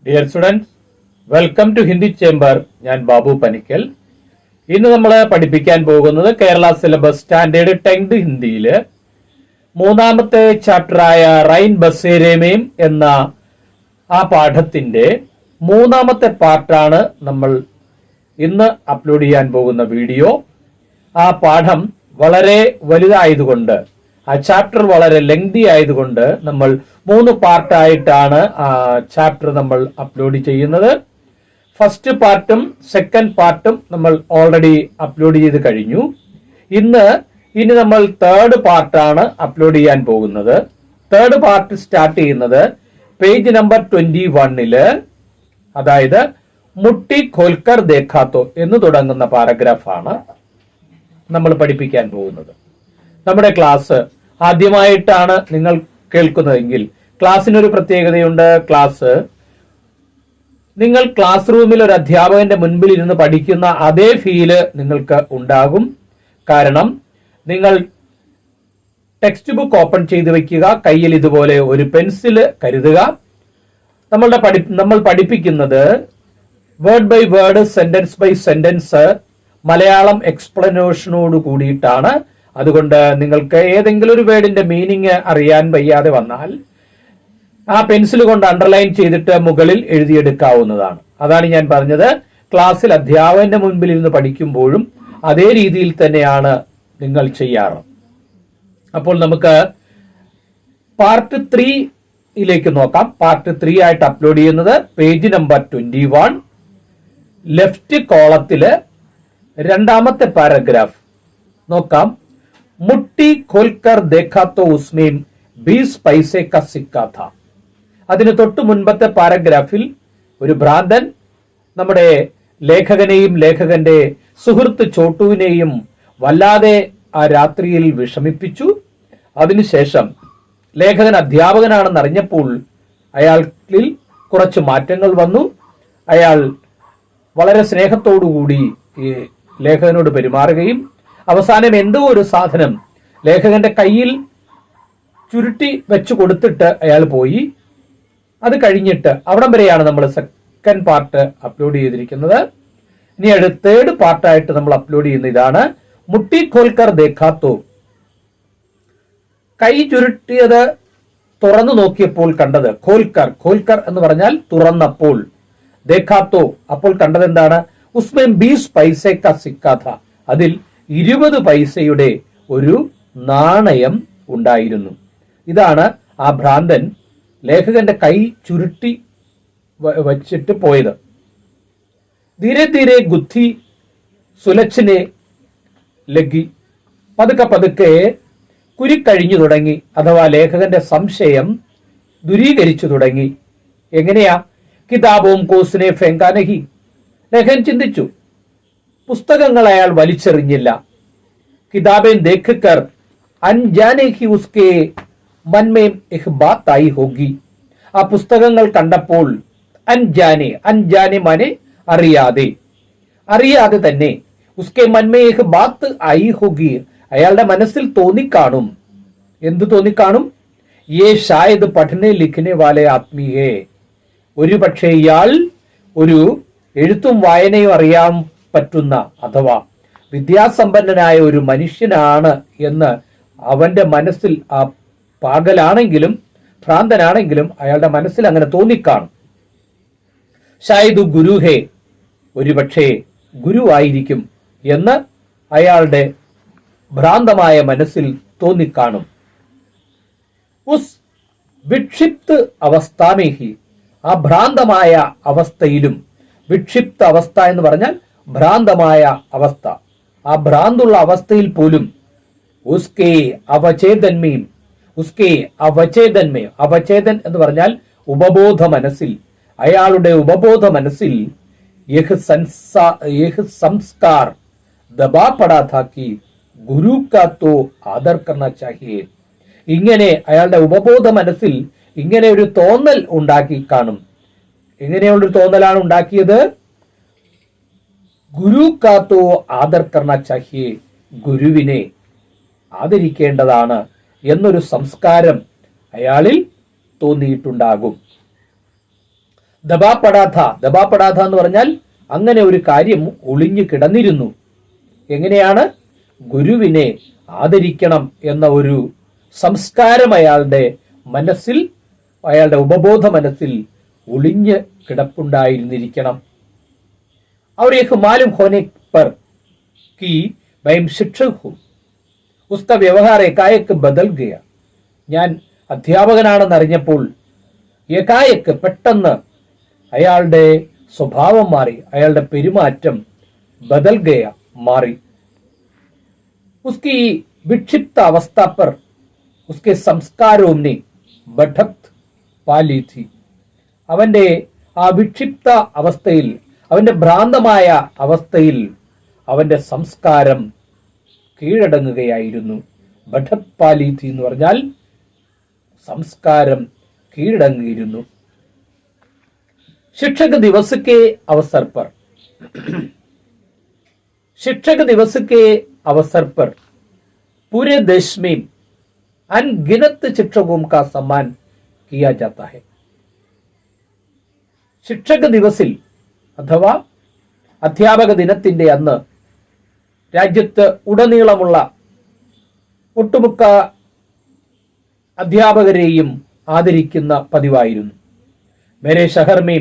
Dear students, welcome to Hindi chamber. ഞാൻ ബാബു പനിക്കൽ. ഇന്ന് നമ്മൾ പഠിപ്പിക്കാൻ പോകുന്നത് കേരള സിലബസ് സ്റ്റാൻഡേർഡ് 10th ഹിന്ദിയില് മൂന്നാമത്തെ ചാപ്റ്ററായ റൈൻ ബസേരേമേം എന്ന ആ പാഠത്തിന്റെ മൂന്നാമത്തെ പാർട്ടാണ് നമ്മൾ ഇന്ന് അപ്ലോഡ് ചെയ്യാൻ പോകുന്ന വീഡിയോ. ആ പാഠം വളരെ വലുതായതുകൊണ്ട്, ആ ചാപ്റ്റർ വളരെ ലെങ്തി ആയതുകൊണ്ട് നമ്മൾ 3 പാർട്ടായിട്ടാണ് ആ ചാപ്റ്റർ നമ്മൾ അപ്ലോഡ് ചെയ്യുന്നത്. ഫസ്റ്റ് പാർട്ടും സെക്കൻഡ് പാർട്ടും നമ്മൾ ഓൾറെഡി അപ്ലോഡ് ചെയ്ത് കഴിഞ്ഞു. ഇനി നമ്മൾ തേർഡ് പാർട്ടാണ് അപ്ലോഡ് ചെയ്യാൻ പോകുന്നത്. തേർഡ് പാർട്ട് സ്റ്റാർട്ട് ചെയ്യുന്നത് പേജ് നമ്പർ 21 അതായത് മുട്ടി ഖോൽക്കർ ദേഖാത്തോ എന്ന് തുടങ്ങുന്ന പാരഗ്രാഫാണ് നമ്മൾ പഠിപ്പിക്കാൻ പോകുന്നത്. നമ്മുടെ ക്ലാസ് ആദ്യമായിട്ടാണ് നിങ്ങൾ കേൾക്കുന്നതെങ്കിൽ ക്ലാസ്സിനൊരു പ്രത്യേകതയുണ്ട്. നിങ്ങൾ ക്ലാസ് റൂമിൽ ഒരു അധ്യാപകന്റെ മുൻപിൽ ഇരുന്ന് പഠിക്കുന്ന അതേ ഫീല് നിങ്ങൾക്ക് ഉണ്ടാകും. കാരണം നിങ്ങൾ ടെക്സ്റ്റ് ബുക്ക് ഓപ്പൺ ചെയ്ത് വെക്കുക, കയ്യിൽ ഇതുപോലെ ഒരു പെൻസില് കരുതുക. നമ്മൾ പഠിപ്പിക്കുന്നത് word by word, sentence by sentence, Malayalam എക്സ്പ്ലനേഷനോട് കൂടിയിട്ടാണ്. അതുകൊണ്ട് നിങ്ങൾക്ക് ഏതെങ്കിലും ഒരു വേർഡിന്റെ മീനിങ് അറിയാൻ വയ്യാതെ വന്നാൽ ആ പെൻസിൽ കൊണ്ട് അണ്ടർലൈൻ ചെയ്തിട്ട് മുകളിൽ എഴുതിയെടുക്കാവുന്നതാണ്. അതാണ് ഞാൻ പറഞ്ഞത്. ക്ലാസ്സിൽ അധ്യാപകന്റെ മുൻപിൽ ഇരുന്ന് പഠിക്കുമ്പോഴും അതേ രീതിയിൽ തന്നെയാണ് നിങ്ങൾ ചെയ്യാറ്. അപ്പോൾ നമുക്ക് പാർട്ട് 3 നോക്കാം. പാർട്ട് 3 ആയിട്ട് അപ്ലോഡ് ചെയ്യുന്നത് പേജ് നമ്പർ 21 ലെഫ്റ്റ് കോളത്തില് രണ്ടാമത്തെ പാരഗ്രാഫ് നോക്കാം. മുട്ടി ഖോൽക്കർ ദേഖാത്തോ ഉസ്മേം 20 പൈസേ കാ സിക്ക ഥാ. അതിന് തൊട്ട് മുൻപത്തെ പാരഗ്രാഫിൽ ഒരു ഭ്രാന്തൻ നമ്മുടെ ലേഖകനെയും ലേഖകന്റെ സുഹൃത്ത് ചോട്ടുവിനെയും വല്ലാതെ ആ രാത്രിയിൽ വിഷമിപ്പിച്ചു. അതിനുശേഷം ലേഖകൻ അധ്യാപകനാണെന്ന് അറിഞ്ഞപ്പോൾ അയാളിൽ കുറച്ച് മാറ്റങ്ങൾ വന്നു. അയാൾ വളരെ സ്നേഹത്തോടുകൂടി ഈ ലേഖകനോട് പെരുമാറുകയും അവസാനം എന്തോ ഒരു സാധനം ലേഖകന്റെ കയ്യിൽ ചുരുട്ടി വെച്ചു കൊടുത്തിട്ട് അയാൾ പോയി. അത് കഴിഞ്ഞിട്ട് അവിടം വരെയാണ് നമ്മൾ സെക്കൻഡ് പാർട്ട് അപ്ലോഡ് ചെയ്തിരിക്കുന്നത്. ഇനി തേർഡ് പാർട്ടായിട്ട് നമ്മൾ അപ്ലോഡ് ചെയ്യുന്ന ഇതാണ്. മുട്ടി ഖോൽക്കർ ദേഖാത്തോ. കൈ ചുരുട്ടിയത് തുറന്നു നോക്കിയപ്പോൾ കണ്ടത്. ഖോൽക്കർ എന്ന് പറഞ്ഞാൽ തുറന്നപ്പോൾ. ദേഖാത്തോ അപ്പോൾ കണ്ടത് എന്താണ്? ഉസ്മേം 20 പൈസേ കാ സിക്ക ഥാ. അതിൽ 20 പൈസയുടെ ഒരു നാണയം ഉണ്ടായിരുന്നു. ഇതാണ് ആ ഭ്രാന്തൻ ലേഖകന്റെ കൈ ചുരുട്ടി വച്ചിട്ട് പോയത്. ധീരെ ധീരെ ഗുദ്ധി സുലച്ചനെ ലഗി. പതുക്കെ പതുക്കെ കുരുക്കഴിഞ്ഞു തുടങ്ങി, അഥവാ ലേഖകന്റെ സംശയം ദൂരീകരിച്ചു തുടങ്ങി. എങ്ങനെയാ? കിതാബും കോസിനെ ഫെങ്കാനഹി. ലേഖകൻ ചിന്തിച്ചു, പുസ്തകങ്ങൾ അയാൾ വലിച്ചെറിഞ്ഞില്ല. കിതാബേൻ ദേഖക്കർ അൻജാനെ ഹി ഉസ്കെ മൻമേം എഹ് ബാത് ആയി ഹോഗി. ആ പുസ്തകങ്ങൾ കണ്ടപ്പോൾ അൻജാനെ മാനെ അറിയാതെ തന്നെ ഉസ്കെ മൻമേ എഹ് ബാത്ത് ആയി ഹോഗി. അയാളുടെ മനസ്സിൽ തോന്നിക്കാണും. എന്ത് തോന്നിക്കാണും? യേ ഷായദ് പഠനെ ലിഖനെ വാലെ ആത്മീ ഹേ. ഒരു പക്ഷേ ഇയാൾ ഒരു എഴുത്തും വായനയും അറിയാൻ പറ്റുന്ന അഥവാ വിദ്യാസമ്പന്നനായ ഒരു മനുഷ്യനാണ് എന്ന് അവന്റെ മനസ്സിൽ, ആ പാഗലാണെങ്കിലും ഭ്രാന്തനാണെങ്കിലും അയാളുടെ മനസ്സിൽ അങ്ങനെ തോന്നിക്കാണും. ഷായദ് ഗുരുഹേ, ഒരുപക്ഷേ ഗുരുവായിരിക്കും എന്ന് അയാളുടെ ഭ്രാന്തമായ മനസ്സിൽ തോന്നിക്കാണും. ഉസ് വിക്ഷിപ്ത് അവസ്ഥാമേഹി. ആ ഭ്രാന്തമായ അവസ്ഥയിലും, വിക്ഷിപ്ത അവസ്ഥ എന്ന് പറഞ്ഞാൽ ഭ്രാന്തമായ അവസ്ഥ, ആ ഭ്രാന്തുള്ള അവസ്ഥയിൽ പോലും ഉസ്കെ അവചേതന്മയും അവചേതൻ എന്ന് പറഞ്ഞാൽ ഉപബോധ മനസ്സിൽ, അയാളുടെ ഉപബോധ മനസ്സിൽ യഹ് സംസ്കാർ ദബാ പടാ ഥാ കി ഗുരു കാ തോ ആദർ കർണ ചാഹിയേ. ഇങ്ങനെ അയാളുടെ ഉപബോധ മനസ്സിൽ ഇങ്ങനെ ഒരു തോന്നൽ ഉണ്ടാക്കി കാണും. എങ്ങനെയുള്ളൊരു തോന്നലാണ് ഉണ്ടാക്കിയത്? ഗുരു കാ തോ ആദർ കർണ ചാഹിയേ. ഗുരുവിനെ ആദരിക്കേണ്ടതാണ് എന്നൊരു സംസ്കാരം അയാളിൽ തോന്നിയിട്ടുണ്ടാകും. ദബാപടാഥ എന്ന് പറഞ്ഞാൽ അങ്ങനെ ഒരു കാര്യം ഒളിഞ്ഞു കിടന്നിരുന്നു. എങ്ങനെയാണ്? ഗുരുവിനെ ആദരിക്കണം എന്ന ഒരു സംസ്കാരം അയാളുടെ മനസ്സിൽ, അയാളുടെ ഉപബോധ മനസ്സിൽ ഒളിഞ്ഞ് കിടപ്പുണ്ടായിരുന്നിരിക്കണം. और एक मालूम होने पर कि मैं शिक्षक हूं, उसका व्यवहार एकाएक बदल गया. ഞാൻ അധ്യാപകനാണെന്നറിഞ്ഞപ്പോൾ ഏകായക്ക് പെട്ടെന്ന് അയാളുടെ സ്വഭാവം മാറി, അയാളുടെ പെരുമാറ്റം ബദൽ ഗയ മാറി. उसकी विक्षिप्त अवस्था पर उसके संस्कारों ने बढ़त पा ली थी. അവന്റെ ആ വിക്ഷിപ്ത അവസ്ഥയിൽ, അവന്റെ ഭ്രാന്തമായ അവസ്ഥയിൽ അവന്റെ സംസ്കാരം കീഴടങ്ങുകയായിരുന്നു. ബഠത് പാലീഥി എന്ന് പറഞ്ഞാൽ സംസ്കാരം കീഴടങ്ങിയിരുന്നു. शिक्षक दिवस के अवसर पर शिक्षक दिवस के अवसर पर पूरे देश में अनगिनत शिक्षकों का सम्मान किया जाता है. शिक्षक ദിവസിൽ അഥവാ അധ്യാപക ദിനത്തിന്റെ അന്ന് രാജ്യത്ത് ഉടനീളമുള്ള ഒട്ടുമുക്ക അധ്യാപകരെയും ആദരിക്കുന്ന പതിവായിരുന്നു. മേരെ ഷഹർ में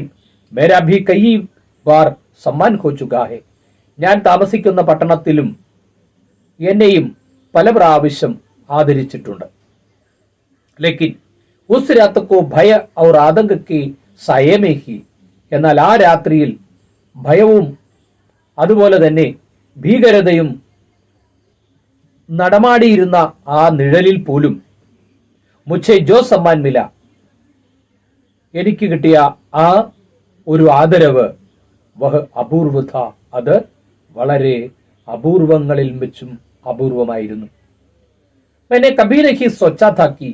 मेरा भी कई बार सम्मान हो चुका है. ഞാൻ താമസിക്കുന്ന പട്ടണത്തിലും എന്നെയും പല പ്രാവശ്യം ആദരിച്ചിട്ടുണ്ട്. लेकिन उस रात को भय और आतंक के साये में ही, എന്നാൽ ആ രാത്രിയിൽ ഭയവും അതുപോലെ തന്നെ ഭീകരതയും നടമാടിയിരുന്ന ആ നിഴലിൽ പോലും മുझे जो सम्मान मिला, എനിക്ക് കിട്ടിയ ആ ഒരു ആദരവ്, വഹ് അപൂർവ ഥ, അത് വളരെ അപൂർവങ്ങളിൽ വെച്ചും അപൂർവമായിരുന്നു. मैंने कभी नहीं सोचा था कि,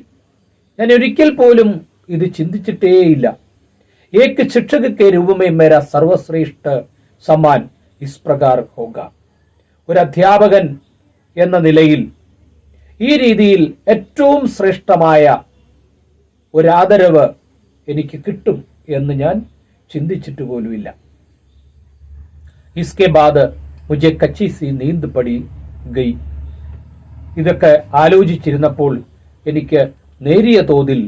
ഞാൻ ഒരിക്കൽ പോലും ഇത് ചിന്തിച്ചിട്ടേയില്ല. एक शिक्षक के रूप में मेरा सर्वश्रेष्ठ सम्मान इस प्रकार होगा. ഒരു അധ്യാപകൻ എന്ന നിലയിൽ ഈ രീതിയിൽ ഏറ്റവും ശ്രേഷ്ഠമായ ഒരു ആദരവ് എനിക്ക് കിട്ടും എന്ന് ഞാൻ ചിന്തിച്ചിട്ട് പോലുമില്ല. इसके बाद मुझे कच्ची सी नींद पड़ी गई. ഇതൊക്കെ ആലോചിച്ചിരുന്നപ്പോൾ എനിക്ക് നേരിയ തോതിൽ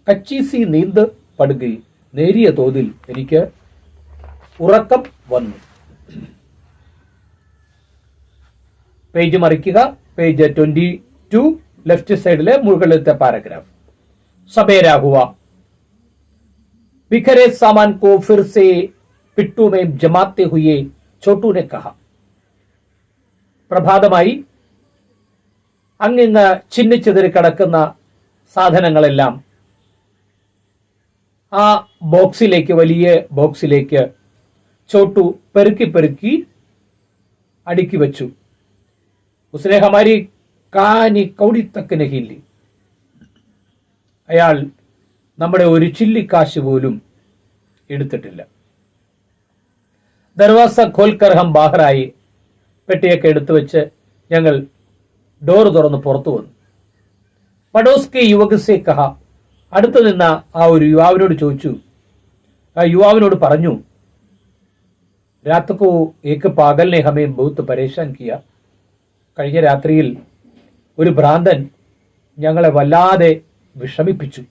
കച്ചി സി നീന്ത് പടുകയും, നേരിയ തോതിൽ എനിക്ക് ഉറക്കം വന്നു. പേജ് മറിക്കുക. പേജ് 22 ലെഫ്റ്റ് സൈഡിലെ മുകളിലത്തെ പാരഗ്രാഫ്. സബേരാ ഹുവാ, बिखरे सामान को फिर से पिट्टू में जमाते हुए छोटू ने कहा. പ്രഭാതമായി അങ്ങിങ്ങ് ചിന്നിച്ചിതറി കിടക്കുന്ന സാധനങ്ങളെല്ലാം ആ ബോക്സിലേക്ക്, വലിയ ബോക്സിലേക്ക് ചോട്ടു പെറുക്കി പെറുക്കി അടുക്കി വെച്ചു. ഉസ്നെ ഹമാരി കാനി കൗടി തക്ക് നഹില്ലി, അയാൾ നമ്മുടെ ഒരു ചില്ലിക്കാശ് പോലും എടുത്തിട്ടില്ല. ദർവാസ ഖോൽക്കർ ഹം ബാഹറായി, പെട്ടിയൊക്കെ എടുത്തു വെച്ച് ഞങ്ങൾ ഡോർ തുറന്ന് പുറത്തു വന്നു. പഡോസ് കെ യുവക് സെ കഹ, അടുത്ത് നിന്ന ആ ഒരു യുവാവിനോട് ചോദിച്ചു. ആ യുവാവിനോട് പറഞ്ഞു, രാത് കോ ഏക് പാഗൽ നെ ഹമേ ബഹുത് പരേശാൻ കിയ, കഴിഞ്ഞ രാത്രിയിൽ ഒരു ഭ്രാന്തൻ ഞങ്ങളെ വല്ലാതെ വിഷമിപ്പിച്ചു.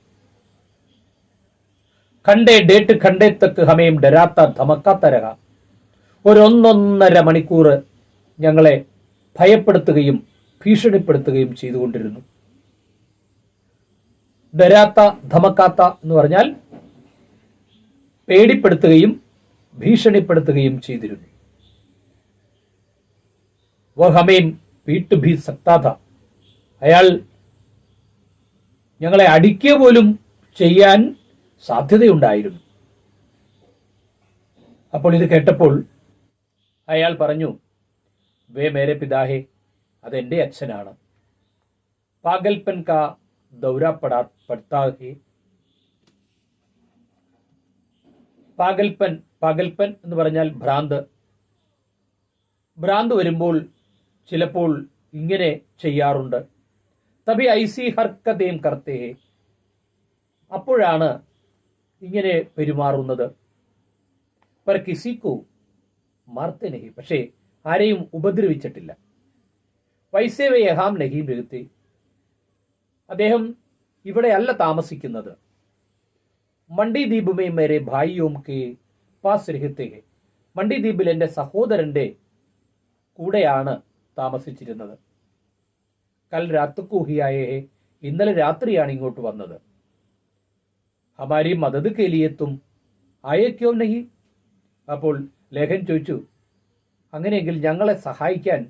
ഖണ്ഡേ ഡേട്ട് ഖണ്ഡേ തക്ക് ഹമേം ഡരാത്ത ധമക്കാത്ത രഹ, ഒരൊന്നൊന്നര മണിക്കൂർ ഞങ്ങളെ ഭയപ്പെടുത്തുകയും ഭീഷണിപ്പെടുത്തുകയും ചെയ്തുകൊണ്ടിരുന്നു. ഡരാത്ത ധമക്കാത്ത എന്ന് പറഞ്ഞാൽ പേടിപ്പെടുത്തുകയും ഭീഷണിപ്പെടുത്തുകയും ചെയ്തിരുന്നു. വഹ് ഹമേം പീട്ട് ഭീ സക്താ ഥ, അയാൾ ഞങ്ങളെ അടിക്കുക പോലും ചെയ്യാൻ സാധ്യതയുണ്ടായിരുന്നു. അപ്പോൾ ഇത് കേട്ടപ്പോൾ അയാൾ പറഞ്ഞു, വേ മേരെ പിതാഹേ, അതെന്റെ അച്ഛനാണ്. പാഗൽപൻ കാ ദൗര പടുത്താ ഹേ, പാഗൽപൻ, പാഗൽപൻ എന്ന് പറഞ്ഞാൽ ഭ്രാന്ത്. ഭ്രാന്ത് വരുമ്പോൾ ചിലപ്പോൾ ഇങ്ങനെ ചെയ്യാറുണ്ട്. തബി ഐസി ഹർക്കതേം കർത്തേ, അപ്പോഴാണ് ഇങ്ങനെ പെരുമാറുന്നത്. പർ കിസിക്കു മാർത്തെ നഹി, പക്ഷേ ആരെയും ഉപദ്രവിച്ചിട്ടില്ല. വൈസേവ യഹാം നഹി ബിഹത്തെ, അദ്ദേഹം ഇവിടെയല്ല താമസിക്കുന്നത്. മണ്ഡി ദ്വീപുമേ മേരെ ഭായിയോം കെ പാസ് രഹത്തെ ഹെ, മണ്ഡി ദ്വീപിൽ എൻ്റെ സഹോദരൻ്റെ കൂടെയാണ് താമസിച്ചിരുന്നത്. കൽ രാത്കു ഹി ആയേ ഹെ, ഇന്നലെ രാത്രിയാണ് ഇങ്ങോട്ട് വന്നത്. ഹമാരി മദത് കെ ലിയെ തും ആയേ ക്യോ നഹി, അപ്പോൾ ലേഖൻ ചോദിച്ചു, അങ്ങനെയെങ്കിൽ ഞങ്ങളെ സഹായിക്കാൻ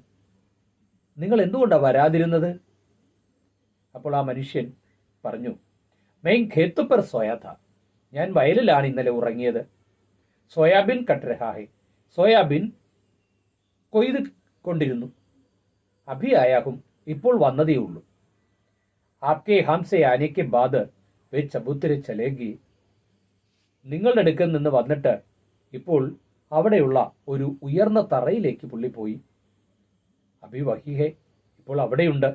നിങ്ങൾ എന്തുകൊണ്ടാണ് വരാതിരുന്നത്? അപ്പോൾ ആ മനുഷ്യൻ പറഞ്ഞു, മെയിൻ ഖേത്ത് പർ സോയാ ഥാ, ഞാൻ വയലിലാണ് ഇന്നലെ ഉറങ്ങിയത്. സോയാബീൻ കട്ട് രഹാ ഹെ, സോയാബീൻ കൊയ്ത് കൊണ്ടിരുന്നു. അഭി ആയാഹും, ഇപ്പോൾ വന്നതേ ഉള്ളൂ. ആപ്കെ ഹംസെ ആനയ്ക്ക് ബാദ് വേ ചബൂത്തരെ ചലേഗി, നിങ്ങളുടെ അടുക്കൽ നിന്ന് വന്നിട്ട് ഇപ്പോൾ അവിടെയുള്ള ഒരു ഉയർന്ന തറയിലേക്ക് പുള്ളി പോയി. അഭി വഹി ഹെ, ഇപ്പോൾ അവിടെയുണ്ട്.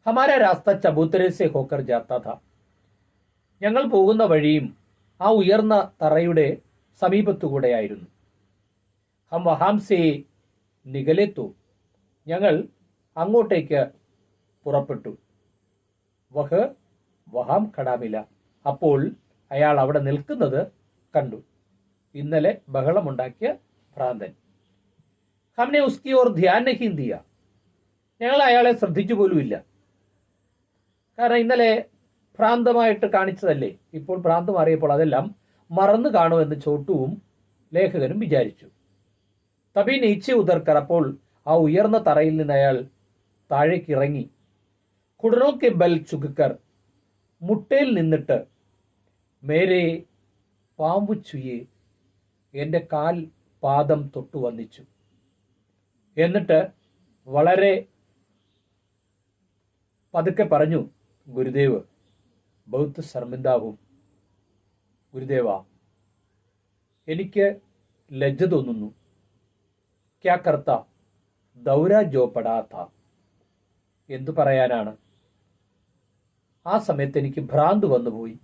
ഹമാര രാസ്ത ചബൂത്തരെ സെ ഹോക്കർ ജാത്താ ഥാ, ഞങ്ങൾ പോകുന്ന വഴിയും ആ ഉയർന്ന തറയുടെ സമീപത്തുകൂടെയായിരുന്നു. ഹം വഹാം സേ നിഗലെത്തു, ഞങ്ങൾ അങ്ങോട്ടേക്ക് പുറപ്പെട്ടു. വഹ് വഹാം ഖടാമില, അപ്പോൾ അയാൾ അവിടെ നിൽക്കുന്നത് കണ്ടു. ഇന്നലെ ബഹളമുണ്ടാക്കിയ ഭ്രാന്തൻ. ഹംനെ ഉസ്കി ഓർ ധ്യാൻ നഹി ദിയ, ഞങ്ങൾ അയാളെ ശ്രദ്ധിച്ചു പോലുമില്ല. കാരണം ഇന്നലെ ഭ്രാന്തമായിട്ട് കാണിച്ചതല്ലേ, ഇപ്പോൾ ഭ്രാന്ത് മാറിയപ്പോൾ അതെല്ലാം മറന്നു കാണുമെന്ന് ചോട്ടുവും ലേഖകനും വിചാരിച്ചു. തബി നീച്ചെ ഉദർക്കർ, അപ്പോൾ ആ ഉയർന്ന തറയിൽ നിന്ന് അയാൾ താഴേക്ക് ഇറങ്ങി. ഖുഡനോ കെ ബൽ ചുകക്കർ, മുട്ടയിൽ നിന്നിട്ട് മേരെ പാമ്പു ചുയെ, എൻ്റെ കാൽ പാദം തൊട്ടു വന്നിച്ചു. എന്നിട്ട് വളരെ പതുക്കെ പറഞ്ഞു, ഗുരുദേവ് ബൗത്ത് ശർമിന്ദാവും, ഗുരുദേവ എനിക്ക് ലജ്ജ തോന്നുന്നു. ക്യാ കർത്ത ദൗര ജോ പടാത്ത, എന്തു പറയാനാണ്, ആ സമയത്ത് എനിക്ക് ഭ്രാന്ത് വന്നുപോയി.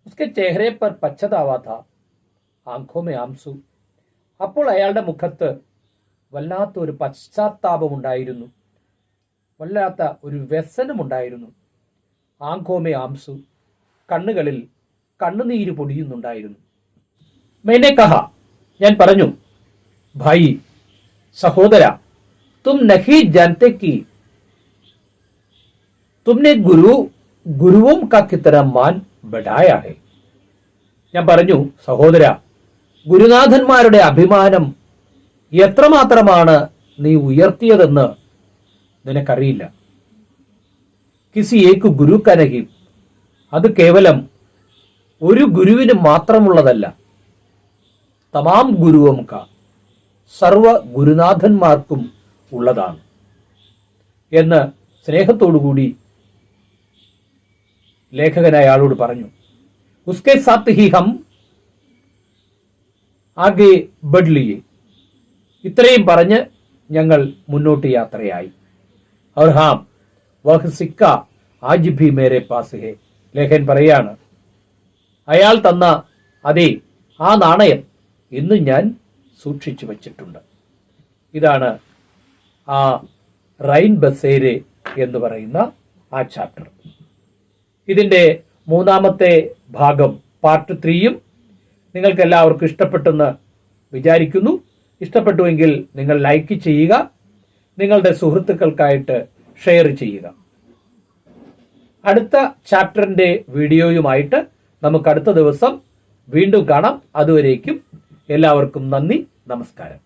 ഉസ്കെ ചെഹ്റെ പർ പശ്ചതാവാ ഥാ, ആംഖോ മേ ആംസു, അപ്പോൾ അയാളുടെ മുഖത്ത് വല്ലാത്ത ഒരു പശ്ചാത്താപമുണ്ടായിരുന്നു, വല്ലാത്ത ഒരു വ്യസനമുണ്ടായിരുന്നു. ആംഖോ മേ ആംസു, കണ്ണുകളിൽ കണ്ണുനീര് പൊടിയുന്നുണ്ടായിരുന്നു. मैंने कहा, ഞാൻ പറഞ്ഞു, ഭായി സഹോദര, തും നഹി ജാനത്തെ കി തുമ്നെ ഗുരുവും കാ കിതന മാൻ ബഡായാ ഹെ, ഞാൻ പറഞ്ഞു, സഹോദര, ഗുരുനാഥന്മാരുടെ അഭിമാനം എത്രമാത്രമാണ് നീ ഉയർത്തിയതെന്ന് നിനക്കറിയില്ല. കിസി ഏക്ക് ഗുരു കനഹി, അത് കേവലം ഒരു ഗുരുവിന് മാത്രമുള്ളതല്ല. തമാം ഗുരുവും കാ, സർവ ഗുരുനാഥന്മാർക്കും ഉള്ളതാണ് എന്ന് സ്നേഹത്തോടുകൂടി ലേഖകൻ അയാളോട് പറഞ്ഞു. ഉസ്കെ സാത്ത് ഹി ഹം ആകെ ബഡ്ലിയെ, ഇത്രയും പറഞ്ഞ് ഞങ്ങൾ മുന്നോട്ട് യാത്രയായി. और हाँ वह सिक्का आज भी मेरे पास है, ലേഖൻ പറയാണ്, അയാൾ തന്ന അതേ ആ നാണയം ഇന്നും ഞാൻ സൂക്ഷിച്ചു വച്ചിട്ടുണ്ട്. ഇതാണ് ആ റൈൻ ബസേരെ എന്ന് പറയുന്ന ആ ചാപ്റ്റർ. ഇതിൻ്റെ മൂന്നാമത്തെ ഭാഗം പാർട്ട് 3യും നിങ്ങൾക്ക് എല്ലാവർക്കും ഇഷ്ടപ്പെട്ടെന്ന് വിചാരിക്കുന്നു. ഇഷ്ടപ്പെട്ടുവെങ്കിൽ നിങ്ങൾ ലൈക്ക് ചെയ്യുക, നിങ്ങളുടെ സുഹൃത്തുക്കൾക്കായിട്ട് ഷെയർ ചെയ്യുക. അടുത്ത ചാപ്റ്ററിൻ്റെ വീഡിയോയുമായിട്ട് നമുക്ക് അടുത്ത ദിവസം വീണ്ടും കാണാം. അതുവരേക്കും എല്ലാവർക്കും നന്ദി, നമസ്കാരം.